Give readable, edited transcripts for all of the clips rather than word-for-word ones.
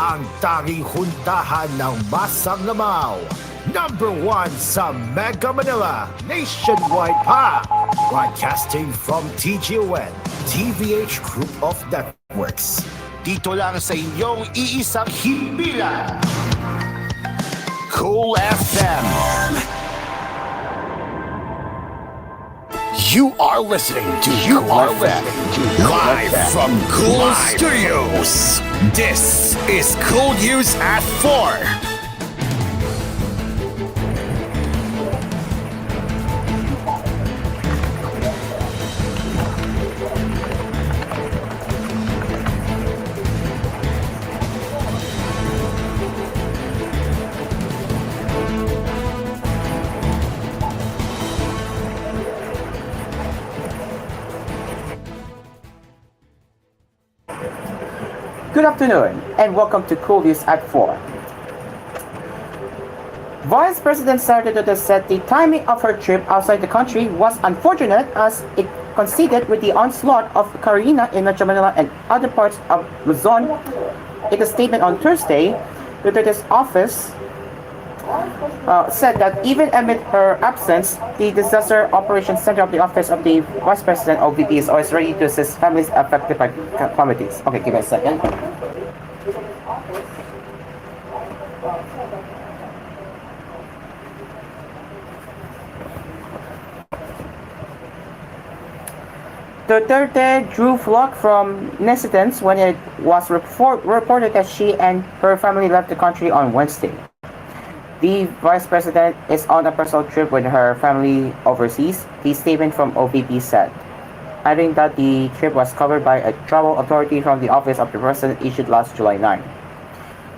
ang tanging huntahan ng Masang Lamaw. Number 1 sa Mega Manila, nationwide pa. Broadcasting from TGON, TVH Group of Networks. Dito lang sa inyong iisang himpilan, Cool FM. You are listening to Cool FM, live from Cool Studios. This is Cool News at 4. Good afternoon and welcome to Cool News at 4. Vice President Sara Duterte said the timing of her trip outside the country was unfortunate as it coincided with the onslaught of Karina in Metro Manila and other parts of Luzon. In a statement on Thursday, Duterte's office said that even amid her absence, the Disaster Operations Center of the Office of the Vice President OVP is always ready to assist families affected by calamities. Okay, give me a second. Duterte drew flack from netizens when it was reported that she and her family left the country on Wednesday. The Vice President is on a personal trip with her family overseas, the statement from OVP said, adding that the trip was covered by a travel authority from the Office of the President issued last July 9.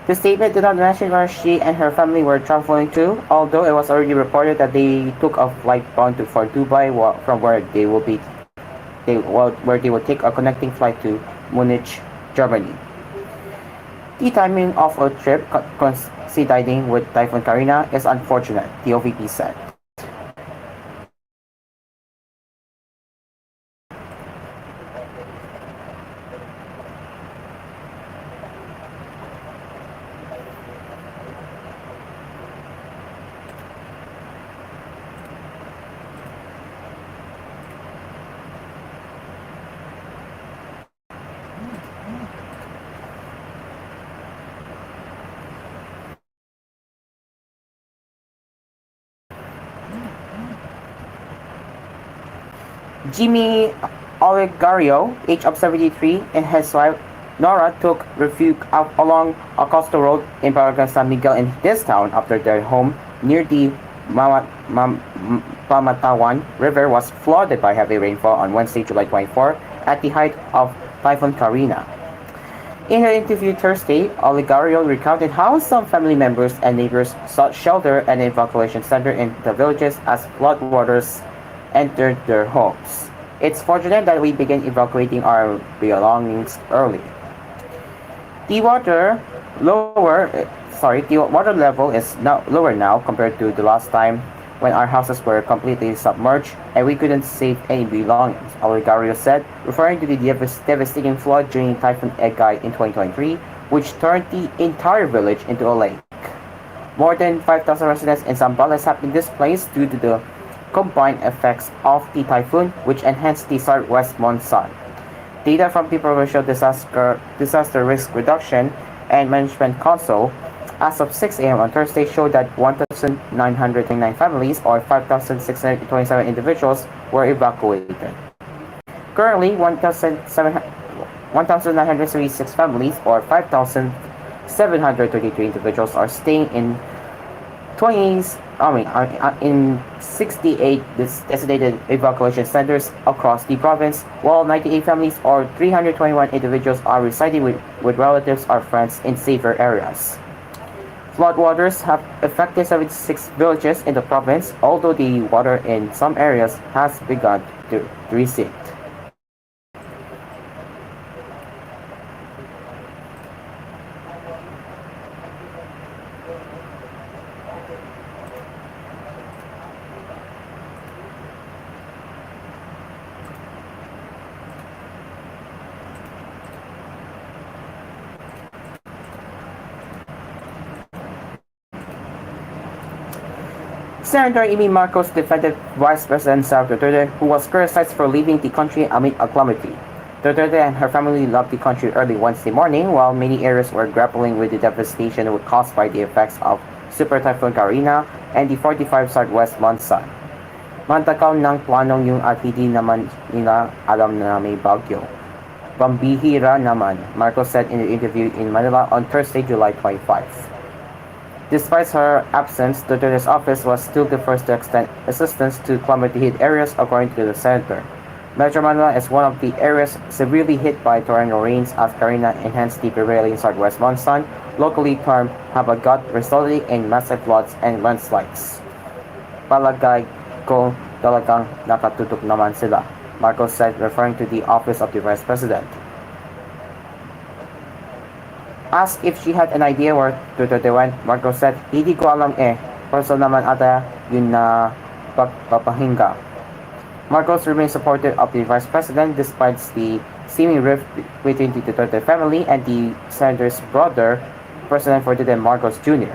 The statement did not mention where she and her family were traveling to, although it was already reported that they took a flight bound for Dubai, from where they will take a connecting flight to Munich, Germany. The timing of a trip coinciding with Typhoon Karina is unfortunate, the OVP said. Jimmy Olegario, age of 73, and his wife Nora took refuge along Acosta Road in Barangay San Miguel in this town after their home near the Pamatawan River was flooded by heavy rainfall on Wednesday, July 24, at the height of Typhoon Karina. In her interview Thursday, Olegario recounted how some family members and neighbors sought shelter at an evacuation center in the villages as floodwaters entered their homes. It's fortunate that we began evacuating our belongings early. The water level is now lower now compared to the last time when our houses were completely submerged and we couldn't save any belongings, Olegario said, referring to the devastating flood during Typhoon Egay in 2023, which turned the entire village into a lake. More than 5,000 residents in Zambales have been displaced due to the combined effects of the typhoon, which enhanced the southwest monsoon. Data from the Provincial Disaster Risk Reduction and Management Council as of 6 a.m. on Thursday showed that 1,929 families or 5,627 individuals were evacuated. Currently, 1,976 families or 5,733 individuals are staying in 68 designated evacuation centers across the province, while 98 families or 321 individuals are residing with relatives or friends in safer areas. Floodwaters have affected 76 villages in the province, although the water in some areas has begun to recede. Senator Amy Marcos defended Vice President Sara Duterte, who was criticized for leaving the country amid a calamity. Duterte and her family left the country early Wednesday morning, while many areas were grappling with the devastation caused by the effects of Super Typhoon Karina and the 45 Southwest monsoon. Matagal ng planong yung at hindi naman nila alam na may bagyo. Pambihira naman, Marcos said in an interview in Manila on Thursday, July 25. Despite her absence, Duterte's office was still the first to extend assistance to calamity-hit areas, according to the senator. Metro Manila is one of the areas severely hit by torrential rains as Karina enhanced the prevailing southwest monsoon, locally termed Habagat, resulting in massive floods and landslides. Palagay ko talagang nakatutok naman sila, Marcos said, referring to the office of the Vice President. Asked if she had an idea where Duterte went, Marcos said, "Hindi ko alam eh. Personal naman ata yun na pagpapahinga." Marcos remains supportive of the Vice President despite the seeming rift between the Duterte family and the senator's brother, President Ferdinand Marcos Jr.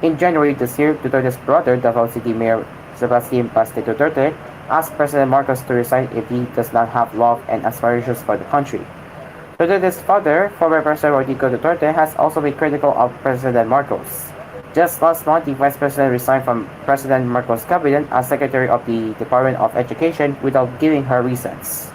In January this year, Duterte's brother, Davao City Mayor Sebastian Paste Duterte, asked President Marcos to resign if he does not have love and aspirations for the country. Duterte's father, former President Rodrigo Duterte, has also been critical of President Marcos. Just last month, the Vice President resigned from President Marcos' cabinet as Secretary of the Department of Education without giving her reasons.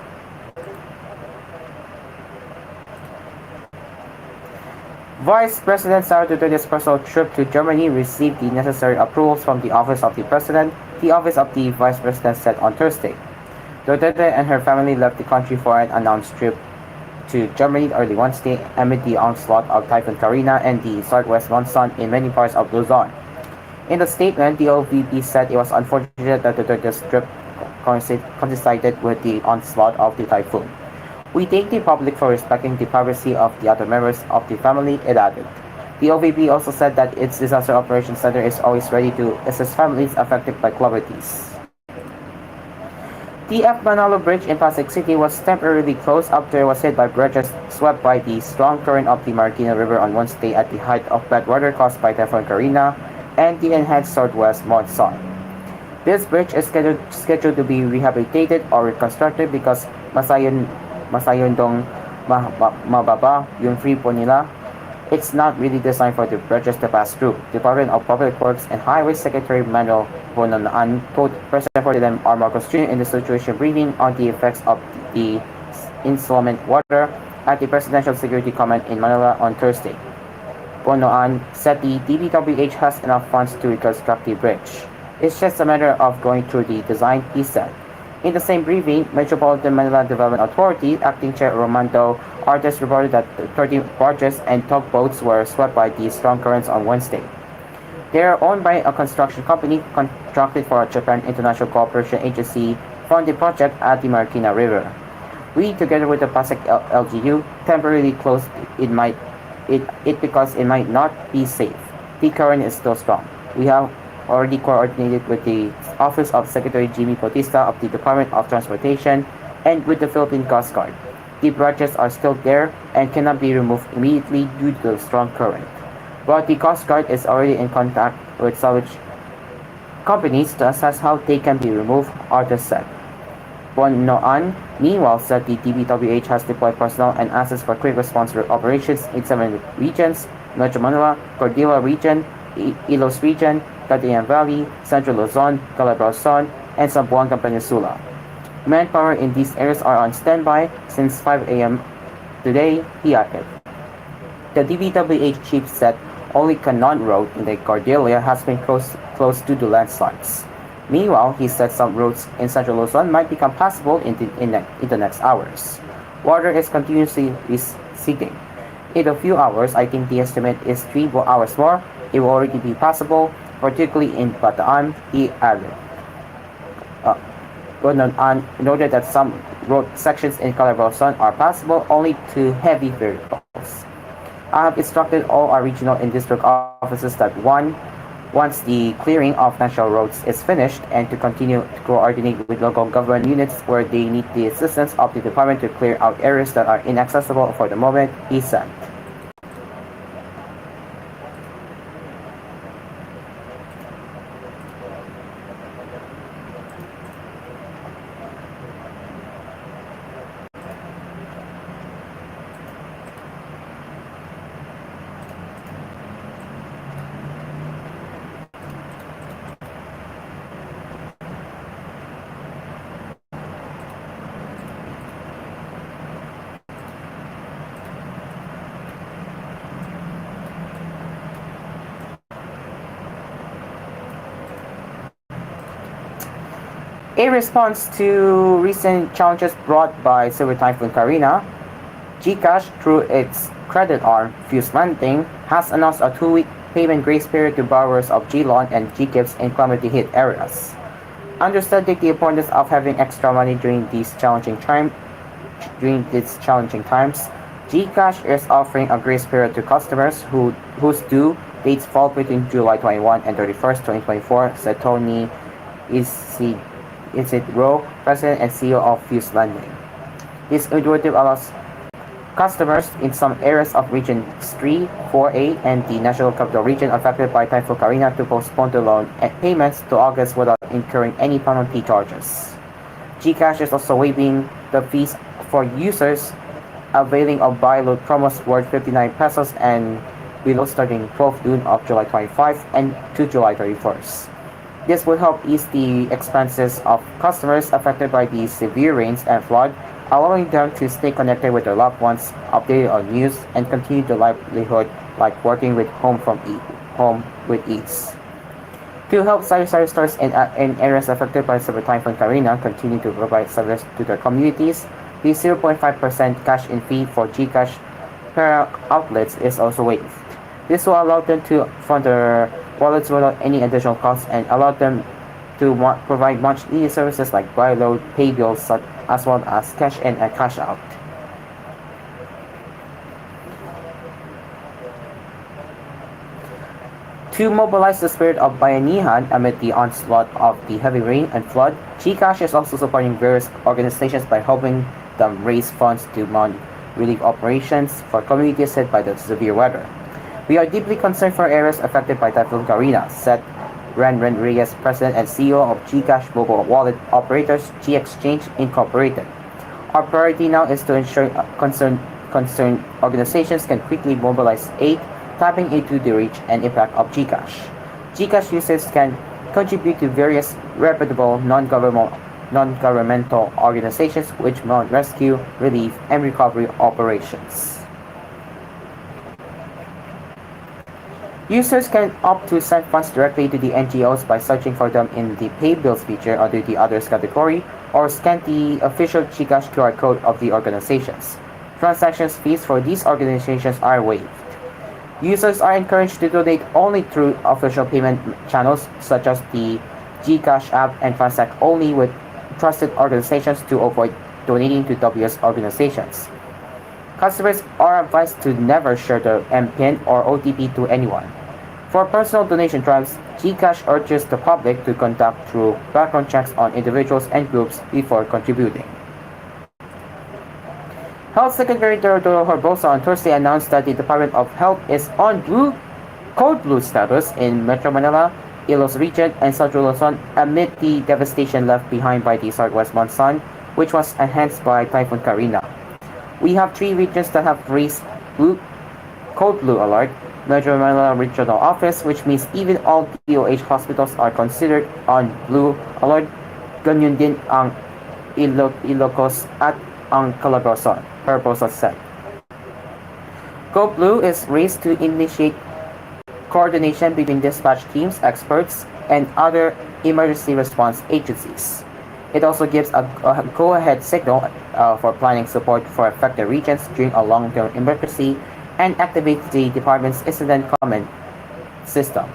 Vice President Sara Duterte's personal trip to Germany received the necessary approvals from the Office of the President, the Office of the Vice President said on Thursday. Duterte and her family left the country for an announced trip to Germany early Wednesday amid the onslaught of Typhoon Karina and the southwest monsoon in many parts of Luzon. In the statement, the OVP said it was unfortunate that Duterte's trip coincided with the onslaught of the typhoon. "We thank the public for respecting the privacy of the other members of the family," it added. The OVP also said that its Disaster Operations Center is always ready to assist families affected by calamities. The F. Manalo Bridge in Pasig City was temporarily closed after it was hit by bridges swept by the strong current of the Marikina River on Wednesday at the height of bad weather caused by Typhoon Karina and the enhanced southwest monsoon. This bridge is scheduled to be rehabilitated or reconstructed because masayundong mababa yung free po nila. It's not really designed for the bridges to pass through. Department of Public Works and Highways Secretary Manuel Bonanaan told President Ferdinand R. Marcos Jr. in the situation briefing on the effects of the inclement weather at the Presidential Security Command in Manila on Thursday. Bonanaan said the DPWH has enough funds to reconstruct the bridge. "It's just a matter of going through the design," he said. In the same briefing, Metropolitan Manila Development Authority Acting Chair Romando Artes reported that 30 barges and tugboats were swept by the strong currents on Wednesday. They are owned by a construction company contracted for a Japan International Cooperation Agency funded project at the Marikina River. "We, together with the Pasig LGU, temporarily closed it because it might not be safe. The current is still strong. We have already coordinated with the Office of Secretary Jimmy Bautista of the Department of Transportation and with the Philippine Coast Guard. The bridges are still there and cannot be removed immediately due to the strong current. But the Coast Guard is already in contact with salvage companies to assess how they can be removed," Artis said. Bonnoan, meanwhile, said the DPWH has deployed personnel and assets for quick response operations in 7 regions: Metro Manila, Cordillera Region, Ilos Region, Cagayan Valley, Central Luzon, Calabarzon, and Zamboanga Peninsula. Manpower in these areas are on standby since 5 a.m. today, he added. The DPWH chief said only Canon Road in the Cordillera has been closed due to landslides. Meanwhile, he said some roads in Central Luzon might become passable in the next hours. Water is continuously receding. In a few hours, I think the estimate is 3 hours more, it will already be passable, particularly in Bataan, he added. Bonanaan noted that some road sections in Calabarzon are passable only to heavy vehicles. "I have instructed all our regional and district offices that once the clearing of national roads is finished and to continue to coordinate with local government units where they need the assistance of the department to clear out areas that are inaccessible for the moment," he said. In response to recent challenges brought by Silver Typhoon Karina, GCash, through its credit arm, Fuse Lending, has announced a 2-week payment grace period to borrowers of GLoan and GGIFs in calamity-hit areas. Understanding the importance of having extra money during these challenging times, GCash is offering a grace period to customers whose due dates fall between July 21 and 31st, 2024, said Tony Isidro, President and CEO of Fuse Lending. This initiative allows customers in some areas of Region 3, 4A, and the National Capital Region affected by Typhoon Karina to postpone the loan payments to August without incurring any penalty charges. GCash is also waiving the fees for users availing of buy load promos worth 59 pesos and below starting 12 noon of July 25 and to July 31st. This will help ease the expenses of customers affected by the severe rains and flood, allowing them to stay connected with their loved ones, updated on news, and continue their livelihood like working with home with ease. To help sari-sari stores in areas affected by Silver Typhoon Karina continue to provide service to their communities, the 0.5% cash-in fee for GCash per outlets is also waived. This will allow them to fund their wallets without any additional costs and allow them to provide much needed services like buy load, pay bills, as well as cash in and cash out. To mobilize the spirit of bayanihan amid the onslaught of the heavy rain and flood, GCash is also supporting various organizations by helping them raise funds to mount relief operations for communities hit by the severe weather. We are deeply concerned for areas affected by Typhoon Karina, said Ren Reyes, President and CEO of GCash Mobile Wallet Operators G Exchange Incorporated. Our priority now is to ensure concerned organizations can quickly mobilize aid, tapping into the reach and impact of GCash. GCash users can contribute to various reputable non-governmental organizations which mount rescue, relief, and recovery operations. Users can opt to send funds directly to the NGOs by searching for them in the Pay Bills feature under the Others category or scan the official GCash QR code of the organizations. Transaction fees for these organizations are waived. Users are encouraged to donate only through official payment channels such as the GCash app and transact only with trusted organizations to avoid donating to dubious organizations. Customers are advised to never share their MPIN or OTP to anyone. For personal donation drives, GCash urges the public to conduct thorough background checks on individuals and groups before contributing. Health Secretary Teodoro Herbosa on Thursday announced that the Department of Health is on code blue status in Metro Manila, Ilos region, and Central Luzon amid the devastation left behind by the southwest monsoon, which was enhanced by Typhoon Karina. We have 3 regions that have raised code blue alert. Metro Manila Regional Office, which means even all TOH hospitals are considered on blue alert. Ganyan din ang Ilocos at ang Calabarzon, Herbosa said. Code blue is raised to initiate coordination between dispatch teams, experts, and other emergency response agencies. It also gives a go-ahead signal for planning support for affected regions during a long-term emergency and activates the department's incident command system.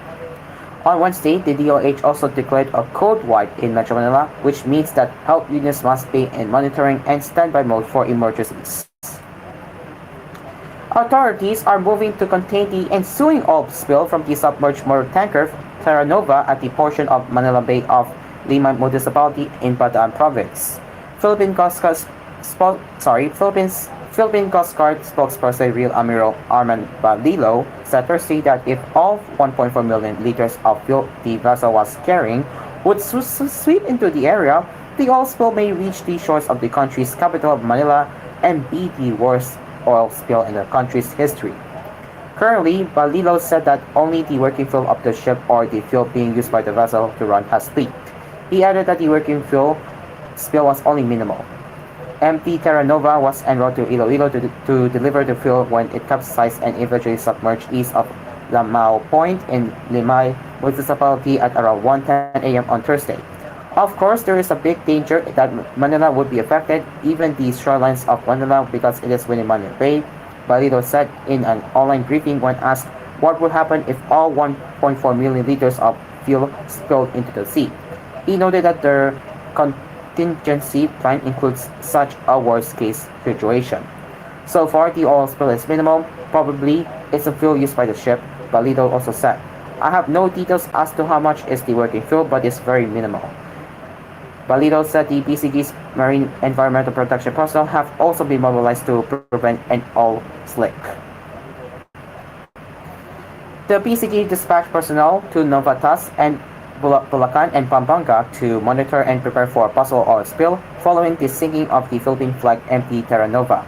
On Wednesday, the DOH also declared a code white in Metro Manila, which means that health units must be in monitoring and standby mode for emergencies. Authorities are moving to contain the ensuing oil spill from the submerged motor tanker Terra Nova at the portion of Manila Bay of Lima Municipality in Bataan Province. Philippine Coast Guard spokesperson Real Admiral Arman Balilo said Thursday that if all 1.4 million liters of fuel the vessel was carrying would sweep into the area, the oil spill may reach the shores of the country's capital of Manila and be the worst oil spill in the country's history. Currently, Balilo said that only the working fuel of the ship or the fuel being used by the vessel to run has leaked. He added that the working fuel spill was only minimal. MT Terra Nova was en route to Iloilo to deliver the fuel when it capsized and eventually submerged east of Lamao Point in Limay Municipality at around 1:10 a.m. on Thursday. Of course, there is a big danger that Manila would be affected, even the shorelines of Manila, because it is within Manila Bay. Balito said in an online briefing when asked what would happen if all 1.4 million liters of fuel spilled into the sea. He noted that their contingency plan includes such a worst case situation. So far, the oil spill is minimal. Probably it's the fuel used by the ship, Balito also said. I have no details as to how much is the working fuel, but it's very minimal. Balito said the PCG's Marine Environmental Protection personnel have also been mobilized to prevent an oil slick. The PCG dispatched personnel to Novatas and Bulacan and Pampanga to monitor and prepare for a possible oil spill following the sinking of the Philippine flag MT Terra Nova.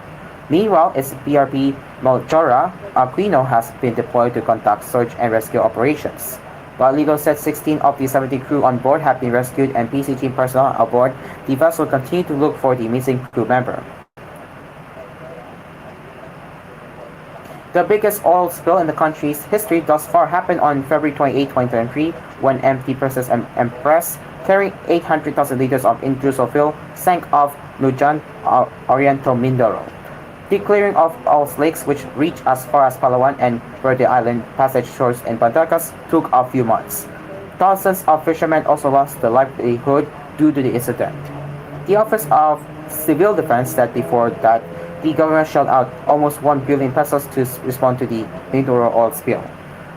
Meanwhile, its PRP Malchora Aquino has been deployed to conduct search and rescue operations. Balito said 16 of the 70 crew on board have been rescued and PCG personnel aboard the vessel continue to look for the missing crew member. The biggest oil spill in the country's history thus far happened on February 28, 2023, when MT Princess Empress, carrying 800,000 liters of intrusive fuel, sank off Lujan, Oriental Mindoro. The clearing of all lakes, which reached as far as Palawan and Verde Island passage shores in Pandacas, took a few months. Thousands of fishermen also lost their livelihood due to the incident. The Office of Civil Defense said before that the government shelled out almost 1 billion pesos to respond to the Mindoro oil spill.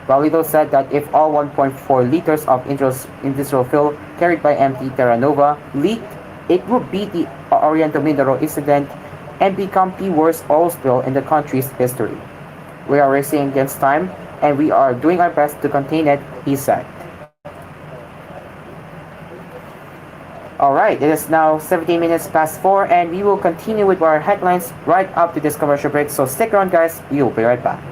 Balito said that if all 1.4 liters of industrial fuel carried by MT Terra Nova leaked, it would be the Oriental Mindoro incident and become the worst oil spill in the country's history. We are racing against time and we are doing our best to contain it, he said. Alright, it is now 17 minutes past 4 and we will continue with our headlines right up to this commercial break, so stick around guys, we will be right back.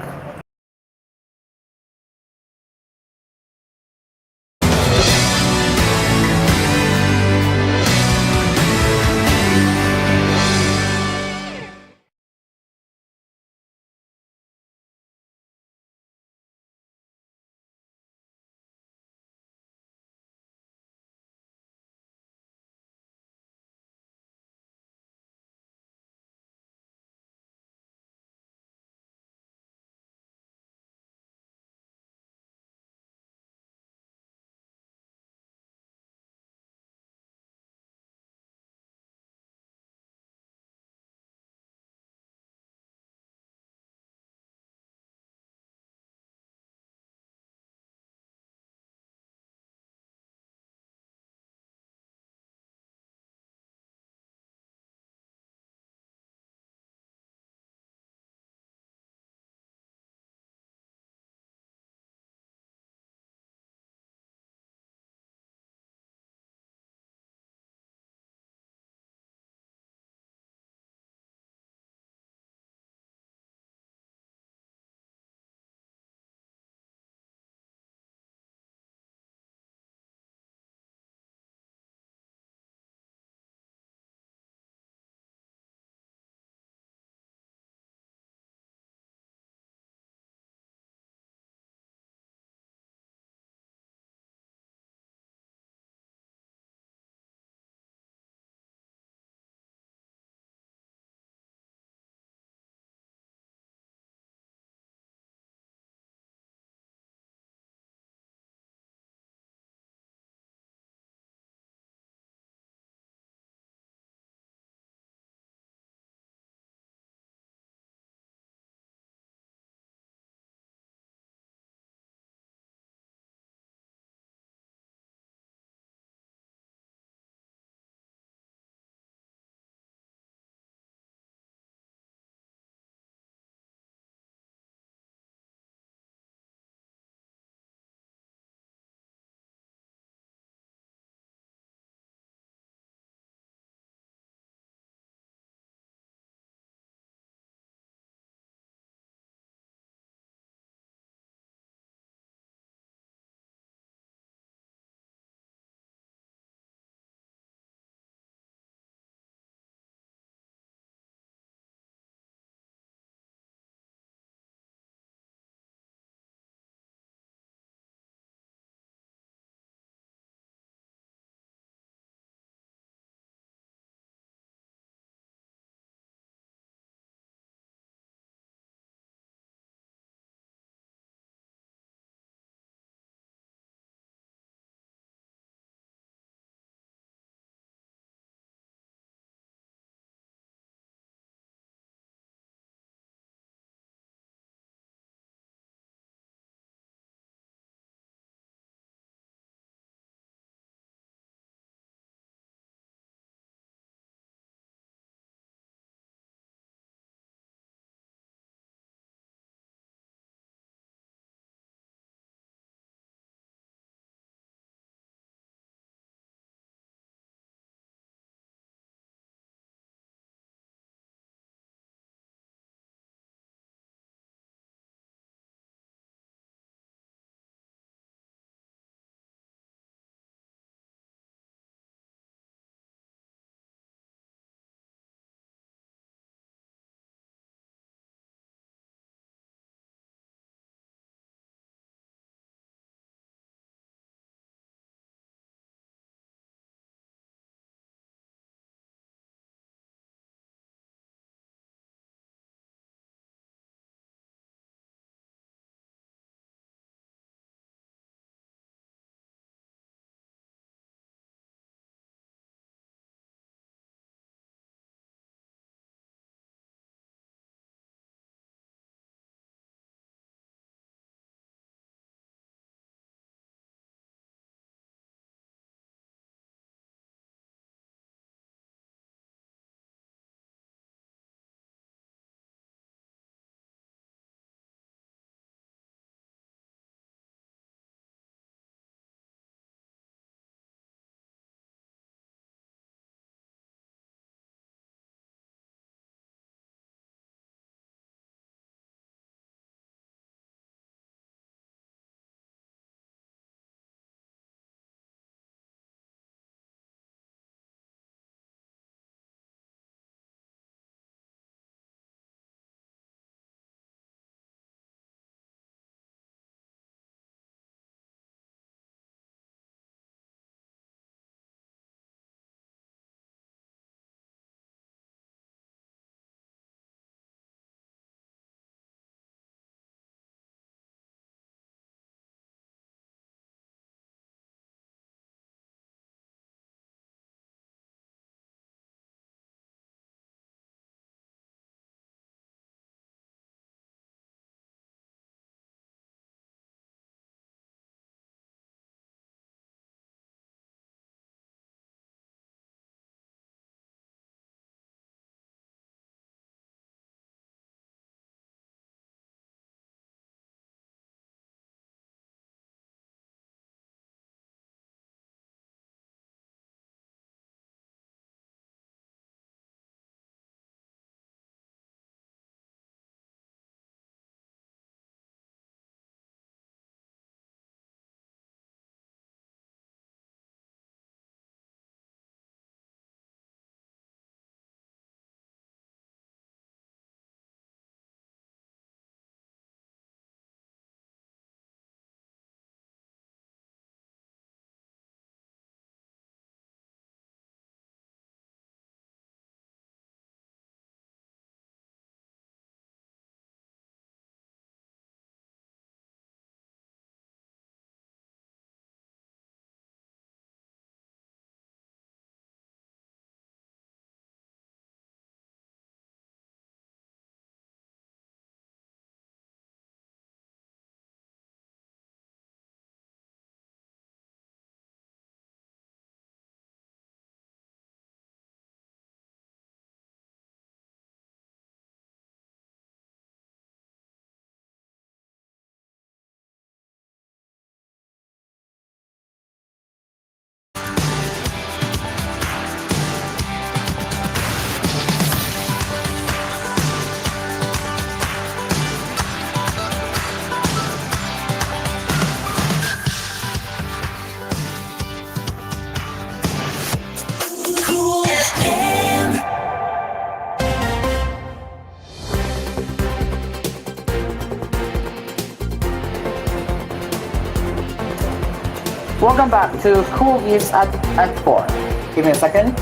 Welcome back to Cool News at 4. Give me a second.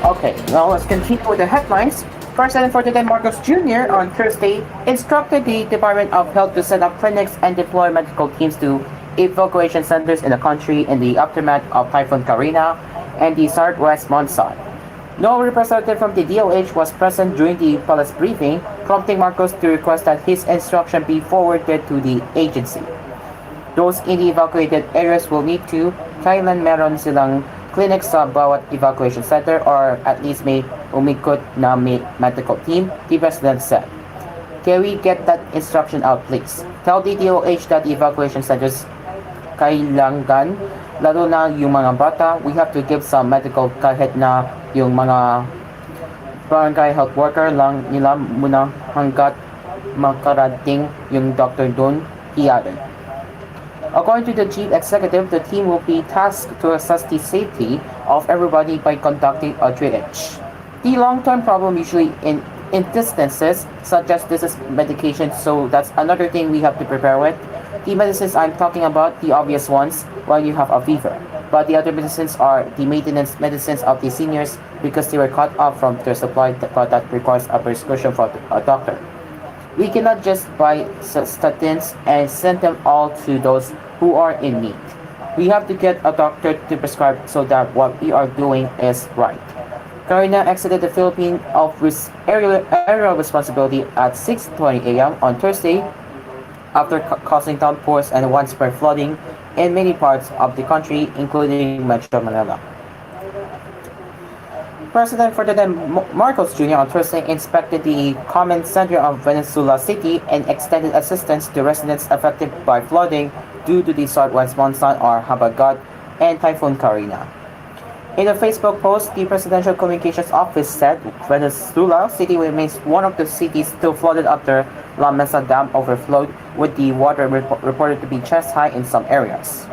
Okay, now let's continue with the headlines. President Ferdinand Marcos Jr. on Thursday instructed the Department of Health to set up clinics and deploy medical teams to evacuation centers in the country in the aftermath of Typhoon Karina and the southwest monsoon. No representative from the DOH was present during the palace briefing, prompting Marcos to request that his instruction be forwarded to the agency. Those in the evacuated areas will need to, kailan meron silang clinics sa bawat evacuation center or at least may umikot na may medical team, the president said. Can we get that instruction out please? Tell the DOH that the evacuation centers kailangan, lalo na yung mga bata, we have to give some medical kahit na yung mga barangay health worker lang nila muna hanggat makarating yung doctor doon, he added. According to the chief executive, the team will be tasked to assess the safety of everybody by conducting a triage. The long-term problem usually in instances such as this is medication, so that's another thing we have to prepare with. The medicines I'm talking about, the obvious ones, when you have a fever. But the other medicines are the maintenance medicines of the seniors because they were cut off from their supply but that requires a prescription from a doctor. We cannot just buy statins and send them all to those who are in need. We have to get a doctor to prescribe so that what we are doing is right. Karina exited the Philippines of aerial responsibility at 6:20 a.m. on Thursday after causing downpours and widespread flooding in many parts of the country, including Metro Manila. President Ferdinand Marcos Jr. on Thursday inspected the common center of Venezuela City and extended assistance to residents affected by flooding due to the southwest monsoon or Habagat and Typhoon Karina. In a Facebook post, the Presidential Communications Office said Venezuela City remains one of the cities still flooded after La Mesa Dam overflowed, with the water reported to be chest high in some areas.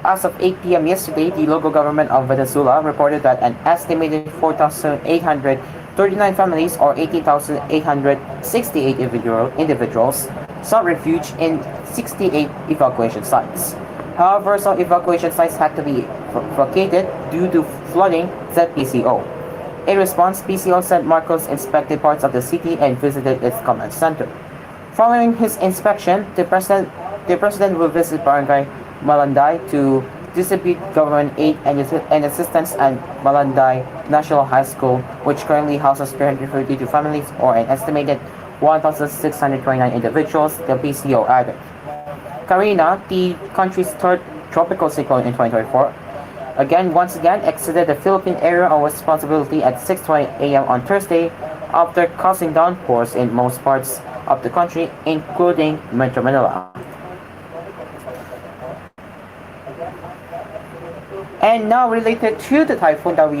As of 8 p.m. yesterday, the local government of Venezuela reported that an estimated 4,839 families or 18,868 individuals sought refuge in 68 evacuation sites. However, some evacuation sites had to be vacated due to flooding, said PCO. In response, PCO said Marcos inspected parts of the city and visited its command center. Following his inspection, the president will visit Barangay Malanday to distribute government aid and assistance at Malanday National High School, which currently houses 332 families or an estimated 1,629 individuals, the PCO added. Karina, the country's third tropical cyclone in 2024, once again exited the Philippine area of responsibility at 6:20 a.m. on Thursday after causing downpours in most parts of the country, including Metro Manila. And now, related to the typhoon that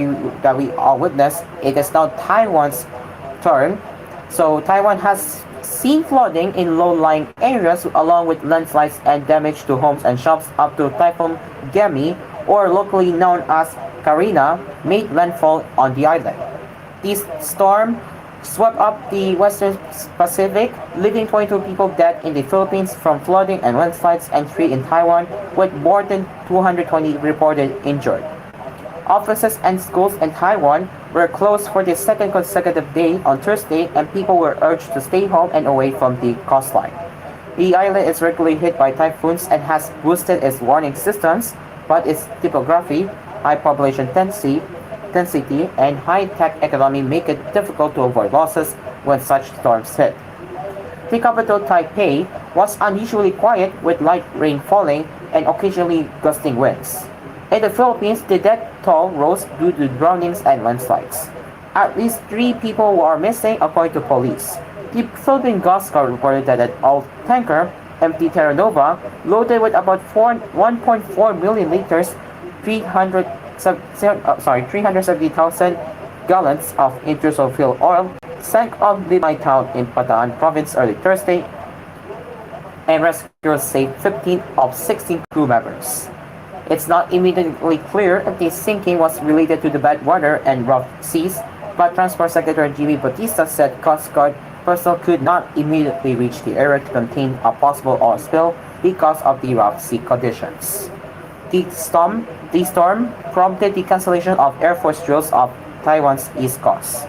we all witnessed, it is now Taiwan's turn. So Taiwan has seen flooding in low-lying areas along with landslides and damage to homes and shops after Typhoon Gemi, or locally known as Karina, made landfall on the island. This storm swept up the western Pacific, leaving 22 people dead in the Philippines from flooding and landslides and 3 in Taiwan, with more than 220 reported injured. Offices and schools in Taiwan were closed for the second consecutive day on Thursday, and people were urged to stay home and away from the coastline. The island is regularly hit by typhoons and has boosted its warning systems, but its topography, high population density, and high-tech economy make it difficult to avoid losses when such storms hit. The capital, Taipei, was unusually quiet with light rain falling and occasionally gusting winds. In the Philippines, the death toll rose due to drownings and landslides. At least 3 people are missing, according to police. The Philippine Coast Guard reported that an old tanker, MT Terra Nova, loaded with about 1.4 million liters, 370,000 gallons of industrial fuel oil, sank on Limay town in Bataan province early Thursday, and rescuers saved 15 of 16 crew members. It's not immediately clear if the sinking was related to the bad weather and rough seas, but Transport Secretary Jimmy Bautista said Coast Guard personnel could not immediately reach the area to contain a possible oil spill because of the rough sea conditions. The storm prompted the cancellation of Air Force drills off Taiwan's east coast.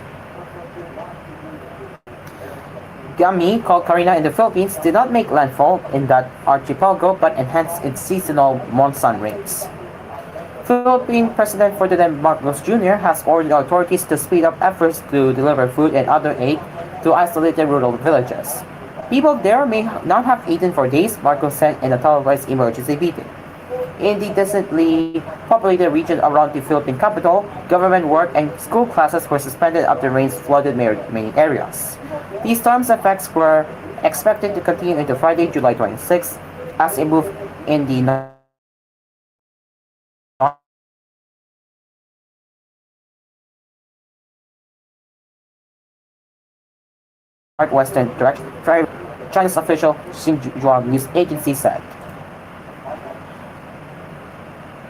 Gami, called Karina in the Philippines, did not make landfall in that archipelago but enhanced its seasonal monsoon rains. Philippine President Ferdinand Marcos Jr. has ordered authorities to speed up efforts to deliver food and other aid to isolated rural villages. People there may not have eaten for days, Marcos said in a televised emergency meeting. In the densely populated region around the Philippine capital, government work and school classes were suspended after rains flooded many areas. These storm's effects were expected to continue into Friday, July 26, as it moved in the northwestern direction, China's official Xinhua news agency said.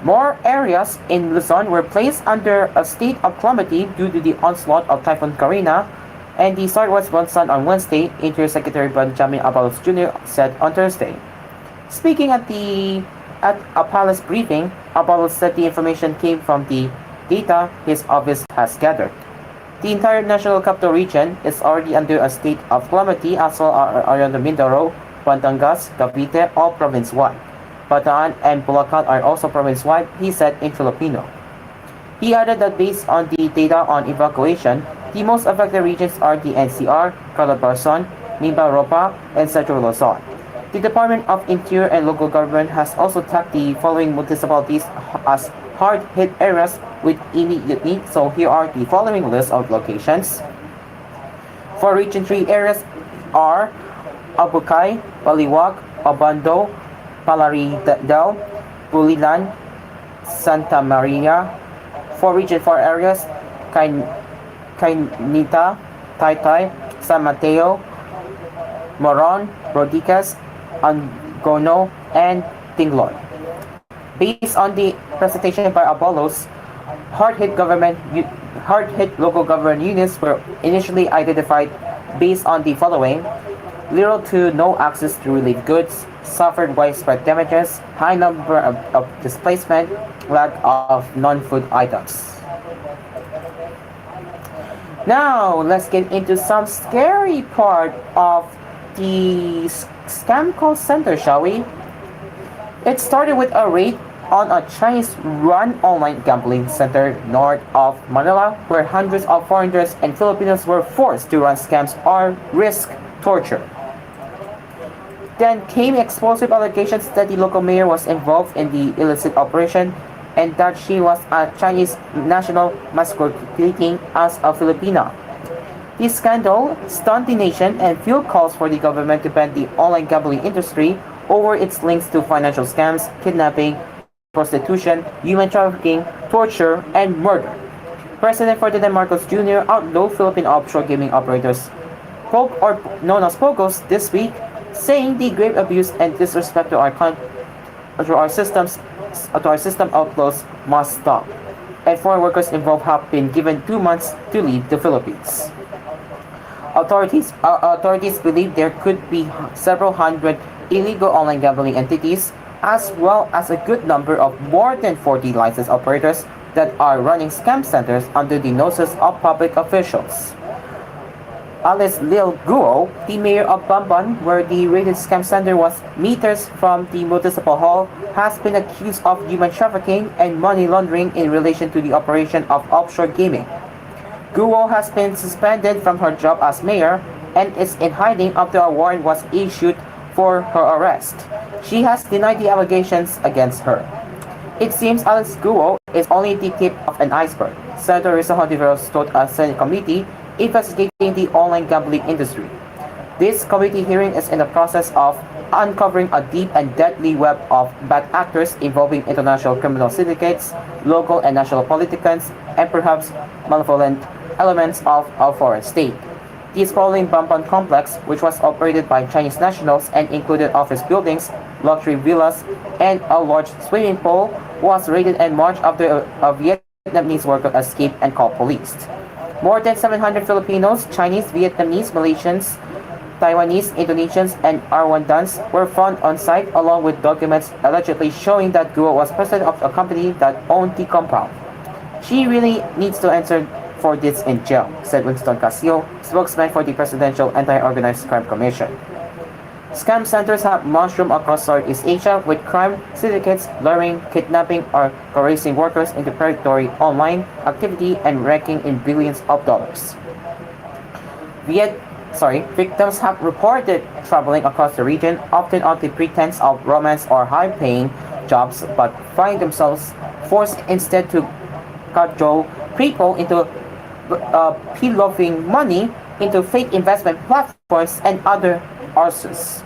More areas in Luzon were placed under a state of calamity due to the onslaught of Typhoon Karina and the southwest monsoon on Wednesday, Interior Secretary Benjamin Abalos Jr. said on Thursday. Speaking at a palace briefing, Abalos said the information came from the data his office has gathered. The entire National Capital Region is already under a state of calamity, as well as Mindoro, Batangas, Cavite, all province-wide. Bataan and Bulacan are also province-wide, he said in Filipino. He added that based on the data on evacuation, the most affected regions are the NCR, Calabarzon, Mimaropa, and Central Luzon. The Department of Interior and Local Government has also tagged the following municipalities as hard-hit areas with immediate need, so here are the following list of locations. For Region 3 areas are Abucay, Baliwag, Obando, Palaridel, Bulilan, Santa Maria. For Region 4 areas, Cainita, Taytay, San Mateo, Moron, Rodriguez, Angono, and Tinglon. Based on the presentation by Abalos, hard-hit local government units were initially identified based on the following: little to no access to relief goods, suffered widespread damages, high number of displacement, lack of non-food items. Now, let's get into some scary part of the scam call center, shall we? It started with a raid on a Chinese-run online gambling center north of Manila, where hundreds of foreigners and Filipinos were forced to run scams or risk torture. Then came explosive allegations that the local mayor was involved in the illicit operation and that she was a Chinese national masquerading as a Filipina. This scandal stunned the nation and fueled calls for the government to ban the online gambling industry over its links to financial scams, kidnapping, prostitution, human trafficking, torture, and murder. President Ferdinand Marcos Jr. outlawed Philippine offshore gaming operators, or known as POGOs, this week, saying the grave abuse and disrespect to our system outlaws must stop, and foreign workers involved have been given 2 months to leave the Philippines. Authorities believe there could be several hundred illegal online gambling entities, as well as a good number of more than 40 licensed operators that are running scam centers under the noses of public officials. Alice Lil Guo, the mayor of Bamban, where the raided scam center was meters from the municipal hall, has been accused of human trafficking and money laundering in relation to the operation of offshore gaming. Guo has been suspended from her job as mayor and is in hiding after a warrant was issued for her arrest. She has denied the allegations against her. It seems Alice Guo is only the tip of an iceberg, Senator Risa Hontiveros told a Senate committee investigating the online gambling industry. This committee hearing is in the process of uncovering a deep and deadly web of bad actors involving international criminal syndicates, local and national politicians, and perhaps malevolent elements of our foreign state. The sprawling Bamban complex, which was operated by Chinese nationals and included office buildings, luxury villas, and a large swimming pool, was raided in March after a Vietnamese worker escaped and called police. More than 700 Filipinos, Chinese, Vietnamese, Malaysians, Taiwanese, Indonesians, and Rwandans were found on site along with documents allegedly showing that Guo was president of a company that owned the compound. She really needs to answer for this in jail, said Winston Casio, spokesman for the Presidential Anti-Organized Crime Commission. Scam centers have mushroomed across Southeast Asia with crime syndicates luring, kidnapping, or coercing workers into predatory online activity and raking in billions of dollars. Victims have reported traveling across the region, often on the pretense of romance or high-paying jobs, but find themselves forced instead to cajole people into pilofing money into fake investment platforms and other arses.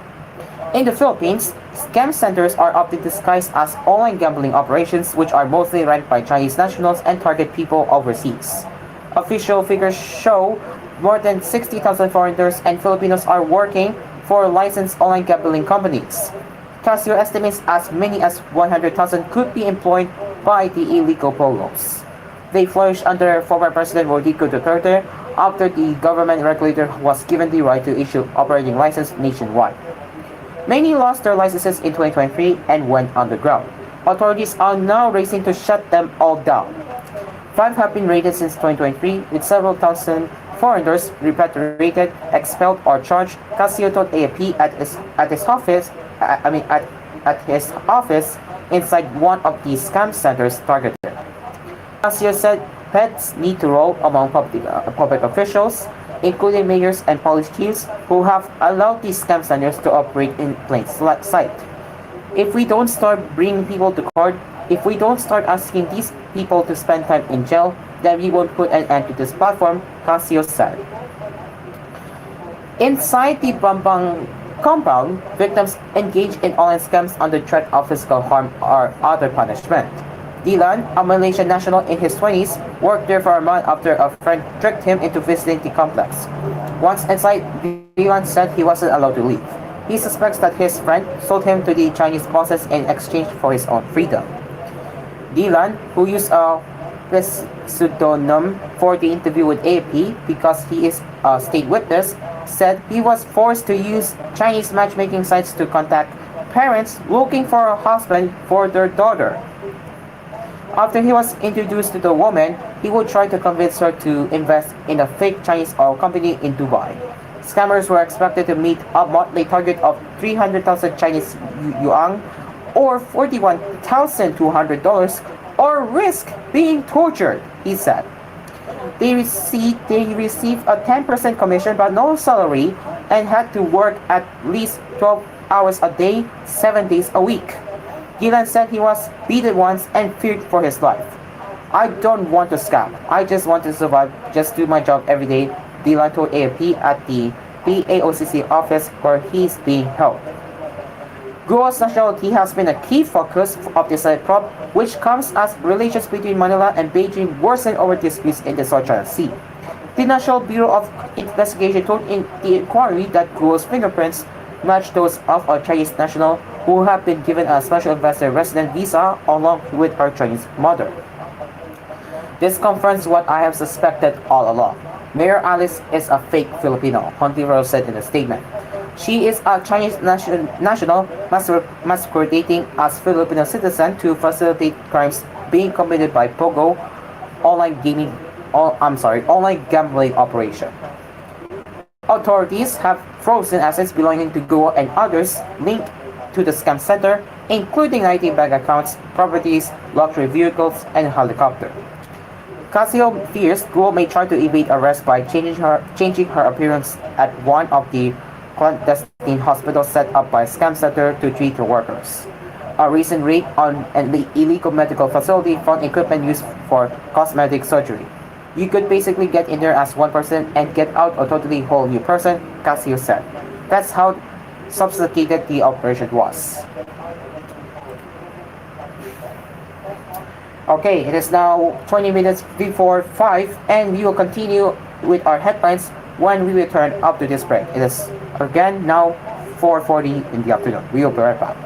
In the Philippines, scam centers are often disguised as online gambling operations, which are mostly run by Chinese nationals and target people overseas. Official figures show more than 60,000 foreigners and Filipinos are working for licensed online gambling companies. Casio estimates as many as 100,000 could be employed by the illegal polos. They flourished under former President Rodrigo Duterte after the government regulator was given the right to issue operating license nationwide. Many lost their licenses in 2023 and went underground. Authorities are now racing to shut them all down. 5 have been raided since 2023, with several thousand foreigners repatriated, expelled, or charged. Casio told AFP at his office inside one of the scam centers targeted. Casio said heads need to roll among public officials, including mayors and police chiefs who have allowed these scam centers to operate in plain sight. If we don't start bringing people to court, if we don't start asking these people to spend time in jail, then we won't put an end to this platform, Casio said. Inside the Bambang compound, victims engage in online scams under threat of physical harm or other punishment. Dylan, a Malaysian national in his 20s, worked there for a month after a friend tricked him into visiting the complex. Once inside, Dylan said he wasn't allowed to leave. He suspects that his friend sold him to the Chinese bosses in exchange for his own freedom. Dylan, who used a pseudonym for the interview with AFP because he is a state witness, said he was forced to use Chinese matchmaking sites to contact parents looking for a husband for their daughter. After he was introduced to the woman, he would try to convince her to invest in a fake Chinese oil company in Dubai. Scammers were expected to meet a monthly target of 300,000 Chinese yuan or $41,200 or risk being tortured, he said. They received a 10% commission but no salary and had to work at least 12 hours a day, 7 days a week. Gillan said he was beaten once and feared for his life. I don't want to scam. I just want to survive, just do my job every day, Dylan told AFP at the PAOCC office where he is being held. Guo's nationality has been a key focus of the Senate probe, which comes as relations between Manila and Beijing worsen over disputes in the South China Sea. The National Bureau of Investigation told in the inquiry that Guo's fingerprints match those of a Chinese national who have been given a special investor resident visa along with her Chinese mother. This confirms what I have suspected all along. Mayor Alice is a fake Filipino, Hontiveros said in a statement. She is a Chinese national masquerading as Filipino citizen to facilitate crimes being committed by Pogo online gambling operation. Authorities have frozen assets belonging to Guo and others linked to the scam center, including 19 bank accounts, properties, luxury vehicles, and a helicopter. Casio fears Guo may try to evade arrest by changing her appearance at one of the clandestine hospitals set up by scam center to treat her workers. A recent raid on an illegal medical facility found equipment used for cosmetic surgery. You could basically get in there as one person and get out a totally whole new person, Casio said. That's how sophisticated the operation was. Okay, it is now 20 minutes before 5 and we will continue with our headlines when we return after this break. It is again now 4:40 in the afternoon. We will be right back.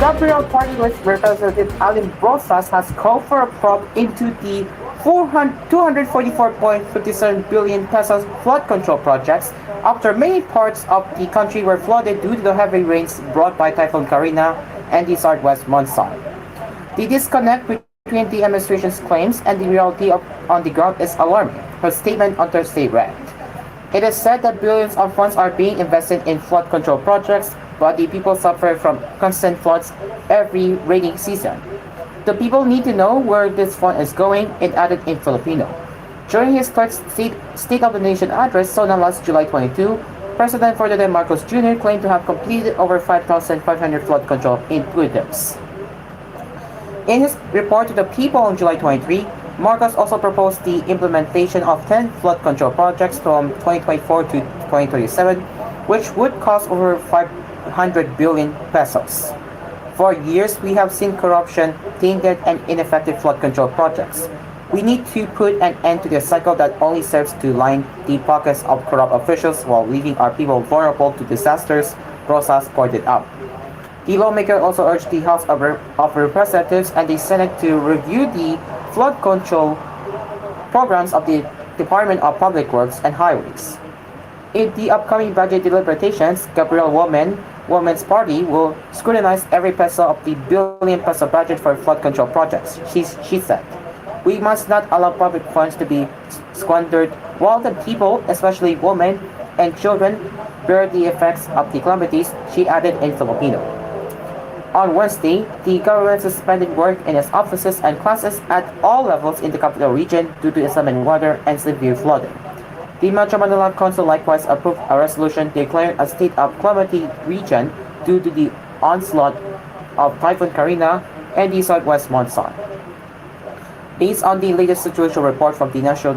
Gabriel Party List Representative Alin Brosas has called for a probe into the 244.57 billion pesos flood control projects after many parts of the country were flooded due to the heavy rains brought by Typhoon Karina and the southwest monsoon. The disconnect between the administration's claims and the reality on the ground is alarming, her statement on Thursday read. It is said that billions of funds are being invested in flood control projects, but the people suffer from constant floods every rainy season. The people need to know where this fund is going, it added in Filipino. During his third State of the Nation address, on last July 22, President Ferdinand Marcos Jr. claimed to have completed over 5,500 flood control initiatives. In his report to the people on July 23, Marcos also proposed the implementation of 10 flood control projects from 2024 to 2027, which would cost over 500 billion pesos. For years, we have seen corruption, tainted, and ineffective flood control projects. We need to put an end to this cycle that only serves to line the pockets of corrupt officials while leaving our people vulnerable to disasters, Rosas pointed out. The lawmaker also urged the House of Representatives and the Senate to review the flood control programs of the Department of Public Works and Highways. In the upcoming budget deliberations, Gabriel Women's Party will scrutinize every peso of the billion peso budget for flood control projects, she said. We must not allow public funds to be squandered while the people, especially women and children, bear the effects of the calamities, she added in Filipino. On Wednesday, the government suspended work in its offices and classes at all levels in the capital region due to inclement weather and severe flooding. The Metro Manila Council likewise approved a resolution declaring a state of calamity region due to the onslaught of Typhoon Karina and the southwest monsoon. Based on the latest situation report from the National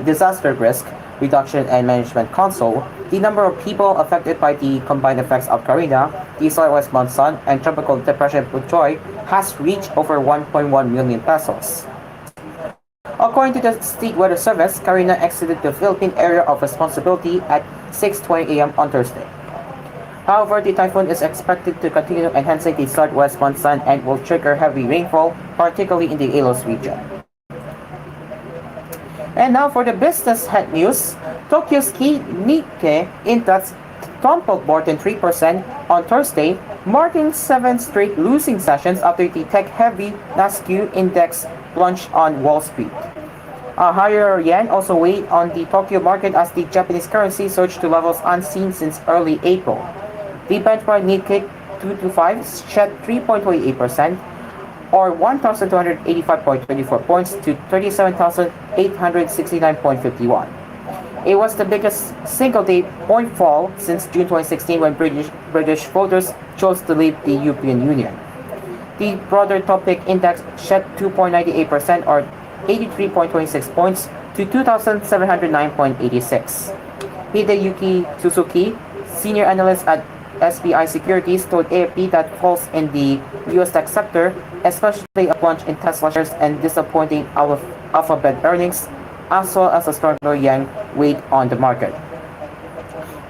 Disaster Risk Reduction and Management Council, the number of people affected by the combined effects of Karina, the southwest monsoon, and tropical depression Puchoy has reached over 1.1 million pesos. According to the State Weather Service, Karina exited the Philippine area of responsibility at 6:20 a.m. on Thursday. However, the typhoon is expected to continue enhancing the southwest monsoon and will trigger heavy rainfall, particularly in the Ilos region. And now for the business head news, Tokyo's key Nikkei index tumbled more than 3% on Thursday, marking 7 straight losing sessions after the tech-heavy Nasdaq index plunged on Wall Street. A higher yen also weighed on the Tokyo market as the Japanese currency surged to levels unseen since early April. The benchmark Nikkei 225 shed 3.28%, or 1,285.24 points to 37,869.51. It was the biggest single-day point fall since June 2016 when British voters chose to leave the European Union. The broader topic index shed 2.98% or 83.26 points to 2,709.86. Hideyuki Suzuki, senior analyst at SBI Securities, told AFP that falls in the US tech sector, especially a plunge in Tesla shares and disappointing Alphabet earnings, as well as a stronger yen, weighed on the market.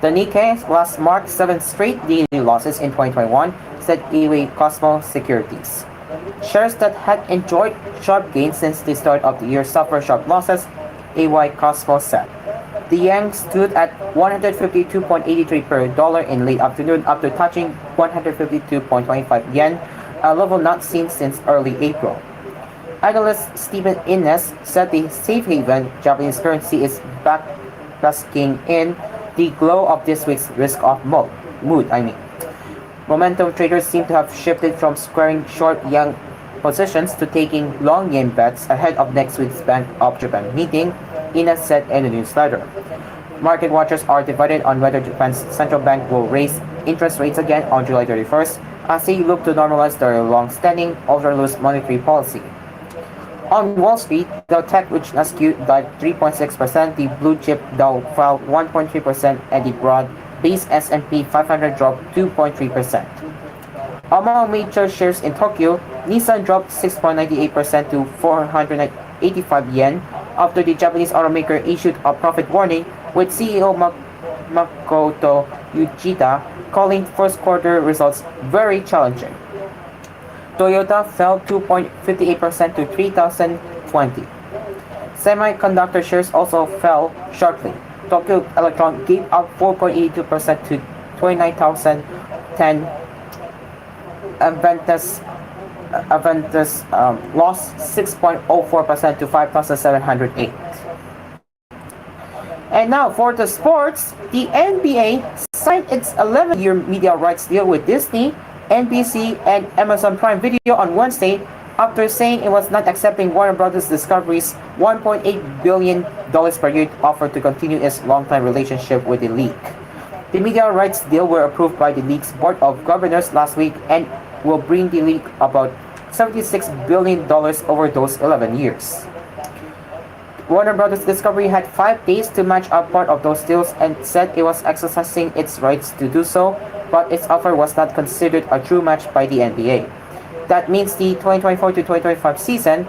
The Nikkei last marked 7 straight daily losses in 2021, said Eway Cosmo Securities. Shares that had enjoyed sharp gains since the start of the year suffer sharp losses, AY Cosmo said. The yen stood at 152.83 per dollar in late afternoon after touching 152.25 yen, a level not seen since early April. Analyst Stephen Innes said the safe haven Japanese currency is basking in the glow of this week's risk-off mood. Momentum traders seem to have shifted from squaring short yen positions to taking long yen bets ahead of next week's Bank of Japan meeting, Innes said in the newsletter. Market watchers are divided on whether Japan's central bank will raise interest rates again on July 31st as they look to normalize their long-standing over-loose monetary policy. On Wall Street, the tech which Nasdaq died 3.6%, the blue chip Dow fell 1.3%, and the broad-based S&P 500 dropped 2.3%. Among major shares in Tokyo, Nissan dropped 6.98% to 485 yen after the Japanese automaker issued a profit warning, with CEO Makoto Uchida, calling first quarter results very challenging. Toyota fell 2.58% to 3,020. Semiconductor shares also fell sharply. Tokyo Electron gave up 4.82% to 29,010. Aventus lost 6.04% to 5,708. And now for the sports, the NBA signed its 11-year media rights deal with Disney, NBC, and Amazon Prime Video on Wednesday after saying it was not accepting Warner Bros. Discovery's $1.8 billion per year offer to continue its long-time relationship with the league. The media rights deal were approved by the league's Board of Governors last week and will bring the league about $76 billion over those 11 years. Warner Bros. Discovery had 5 days to match up part of those deals and said it was exercising its rights to do so, but its offer was not considered a true match by the NBA. That means the 2024-2025 season,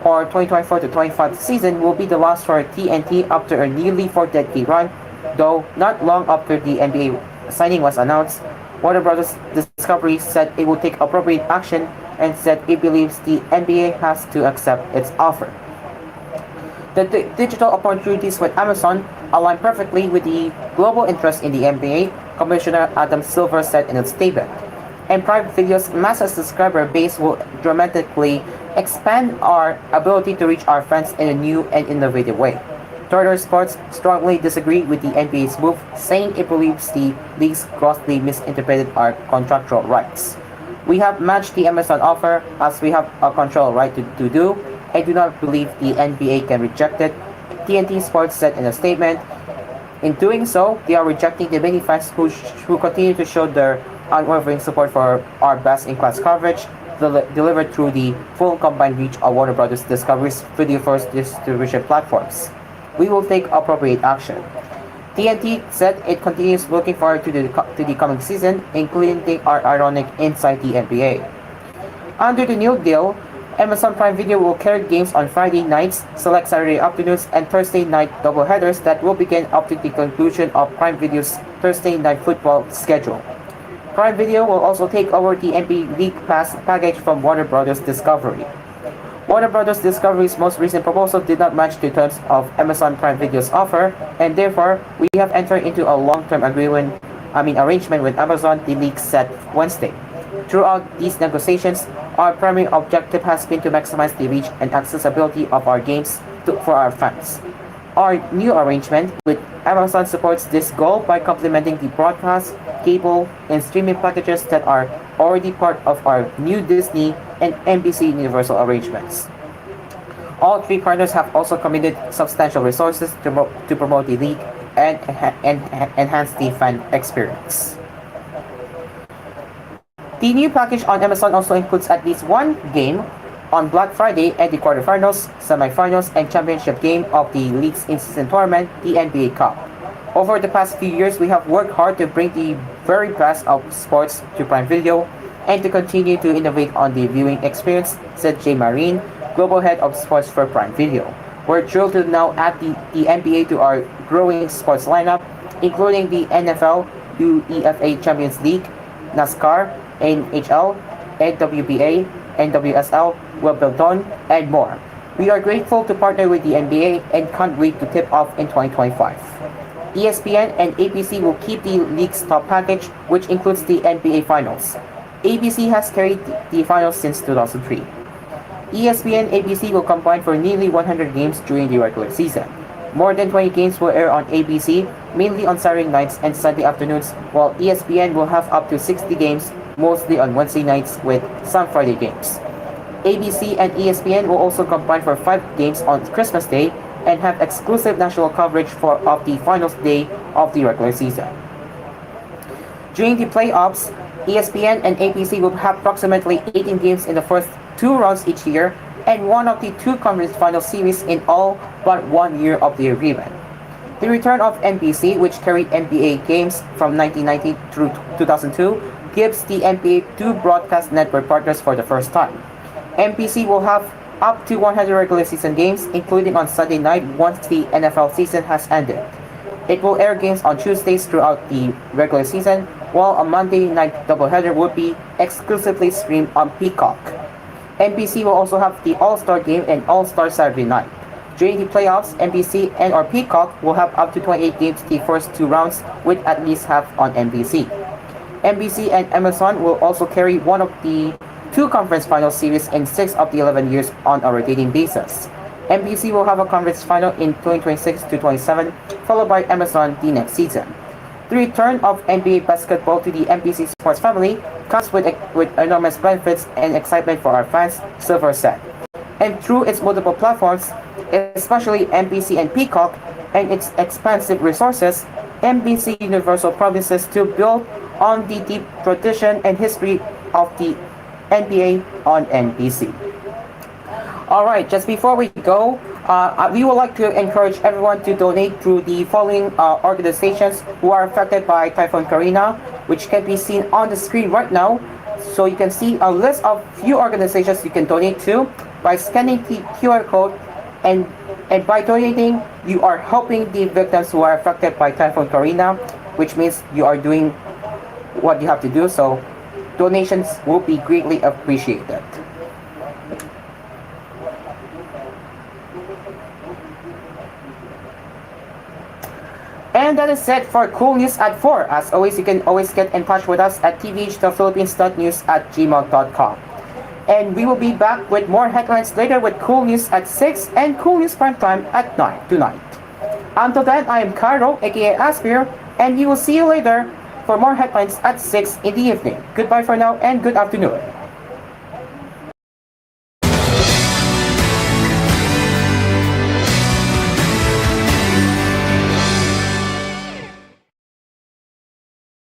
or 2024-25 season, will be the last for TNT after a nearly 4-decade run, though not long after the NBA signing was announced. Warner Bros. Discovery said it will take appropriate action and said it believes the NBA has to accept its offer. The digital opportunities with Amazon align perfectly with the global interest in the NBA, Commissioner Adam Silver said in a statement. And Prime Video's massive subscriber base will dramatically expand our ability to reach our fans in a new and innovative way. Turner Sports strongly disagreed with the NBA's move, saying it believes the league's grossly misinterpreted our contractual rights. We have matched the Amazon offer as we have a contractual right to do. I do not believe the NBA can reject it, TNT Sports said in a statement. In doing so, they are rejecting the many fans who continue to show their unwavering support for our best-in-class coverage delivered through the full combined reach of Warner Bros. Discovery's video-first distribution platforms. We will take appropriate action. TNT said it continues looking forward to the coming season, including our ironic Inside the NBA. Under the new deal, Amazon Prime Video will carry games on Friday nights, select Saturday afternoons, and Thursday night doubleheaders that will begin after the conclusion of Prime Video's Thursday night football schedule. Prime Video will also take over the NBA League Pass package from Warner Bros. Discovery. Warner Bros. Discovery's most recent proposal did not match the terms of Amazon Prime Video's offer, and therefore, we have entered into a long-term arrangement with Amazon, the league said Wednesday. Throughout these negotiations, our primary objective has been to maximize the reach and accessibility of our games for our fans. Our new arrangement with Amazon supports this goal by complementing the broadcast, cable, and streaming packages that are already part of our new Disney and NBC Universal arrangements. All three partners have also committed substantial resources to promote the league and enhance the fan experience. The new package on Amazon also includes at least one game on Black Friday and the quarterfinals, semifinals, and championship game of the league's in-season tournament, the NBA Cup. Over the past few years, we have worked hard to bring the very best of sports to Prime Video and to continue to innovate on the viewing experience, said Jay Marine, Global Head of Sports for Prime Video. We're thrilled to now add the NBA to our growing sports lineup, including the NFL, UEFA Champions League, NASCAR, NHL, NWBA, NWSL, Wimbledon, and more. We are grateful to partner with the NBA and can't wait to tip off in 2025. ESPN and ABC will keep the league's top package, which includes the NBA Finals. ABC has carried the finals since 2003. ESPN and ABC will combine for nearly 100 games during the regular season. More than 20 games will air on ABC, mainly on Saturday nights and Sunday afternoons, while ESPN will have up to 60 games, mostly on Wednesday nights with some Friday games. ABC and ESPN will also combine for 5 games on Christmas Day and have exclusive national coverage of the finals day of the regular season. During the playoffs, ESPN and ABC will have approximately 18 games in the first 2 rounds each year and one of the 2 conference final series in all but 1 year of the agreement. The return of NBC, which carried NBA games from 1990 through 2002, gives the NBA 2 broadcast network partners for the first time. NBC will have up to 100 regular season games, including on Sunday night once the NFL season has ended. It will air games on Tuesdays throughout the regular season, while a Monday night doubleheader would be exclusively streamed on Peacock. NBC will also have the All-Star Game and All-Star Saturday Night. During the playoffs, NBC and or Peacock will have up to 28 games the first two rounds, with at least half on NBC. NBC and Amazon will also carry one of the two conference final series in 6 of the 11 years on a rotating basis. NBC will have a conference final in 2026 to 27, followed by Amazon the next season. The return of NBA basketball to the NBC sports family comes with enormous benefits and excitement for our fans, Silver said. And through its multiple platforms, especially NBC and Peacock, and its expansive resources, NBC Universal promises to build on the deep tradition and history of the NBA on NBC. Alright, just before we go, we would like to encourage everyone to donate through the following organizations who are affected by Typhoon Karina, which can be seen on the screen right now. So you can see a list of few organizations you can donate to by scanning the QR code, and by donating, you are helping the victims who are affected by Typhoon Karina, which means you are doing what you have to do, so donations will be greatly appreciated. And that is it for Cool News at 4. As always, you can always get in touch with us at tvhthephilippines.news@gmail.com. And we will be back with more headlines later with Cool News at 6 and Cool News Prime Time at 9 tonight. Until then, I am Cairo, aka Aspir, and we will see you later for more headlines at 6 in the evening. Goodbye for now and good afternoon.